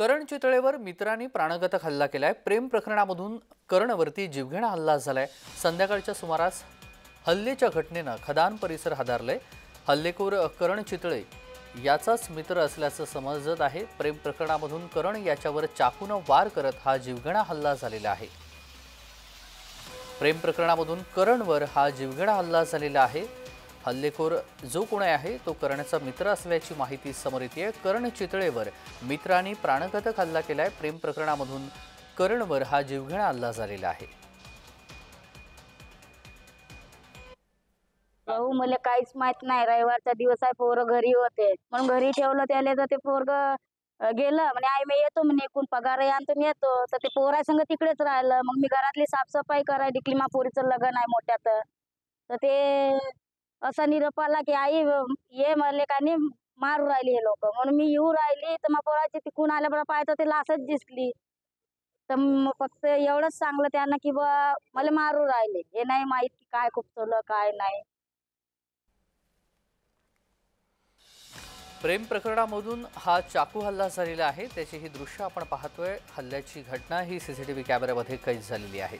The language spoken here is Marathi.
करण चितळेवर मित्रांनी प्राणघातक हल्ला केलाय। प्रेम प्रकरणामधून करणवरती जीवघेणा हल्ला झालाय। संध्याकाळच्या सुमारास हल्ल्याच्या घटनेनं खदान परिसर हादरलाय। हल्लेखोर करण चितळे याचाच मित्र असल्याचं समजत आहे। प्रेम प्रकरणामधून करण याच्यावर चाकूने वार करत हा जीवघेणा हल्ला झालेला आहे। प्रेम प्रकरणामधून करणवर हा जीवघेणा हल्ला झालेला आहे। हल्लेखोर जो कोणी आहे तो करणचा मित्र असल्याची माहिती समोर येते। करण चितळेवर मित्रांनी प्राणघातक हल्ला केलाय। प्रेम प्रकरणामधून करणवर हा जीवघेणा हल्ला झालेला आहे। भाऊ मला काहीच माहित नाही। रविवारचा दिवस आहे, पोरं घरी होते म्हणून घरी ठेवलं त्याला। तर ते पोरग गेलं म्हणे आई मी येतो म्हणे, एकूण पगार आणतो मी येतो। तर ते पोरासंग तिकडेच राहिलं। मग मी घरातली साफसफाई करायला डिकली, मा पोरीचं लग्न आहे मोठ्यात। तर ते असा निरोप आला की आई ये म्हणले का नाही मारू राहिली हे लोक, म्हणून मी येऊ राहिली। तर मग पोराची तिकून आल्याबरोबर पाहतो ते लाशच दिसली। तर मग फक्त एवढंच सांगलं त्यांना की बा मला मारू राहिले, हे नाही माहित की काय खुपसवलं काय नाही। प्रेम प्रकरणामधून हा चाकू हल्ला झालेला आहे। त्याची ही दृश्य आपण पाहतोय। हल्ल्याची घटना ही सीसीटीव्ही कॅमेऱ्यामध्ये कैद झालेली आहे।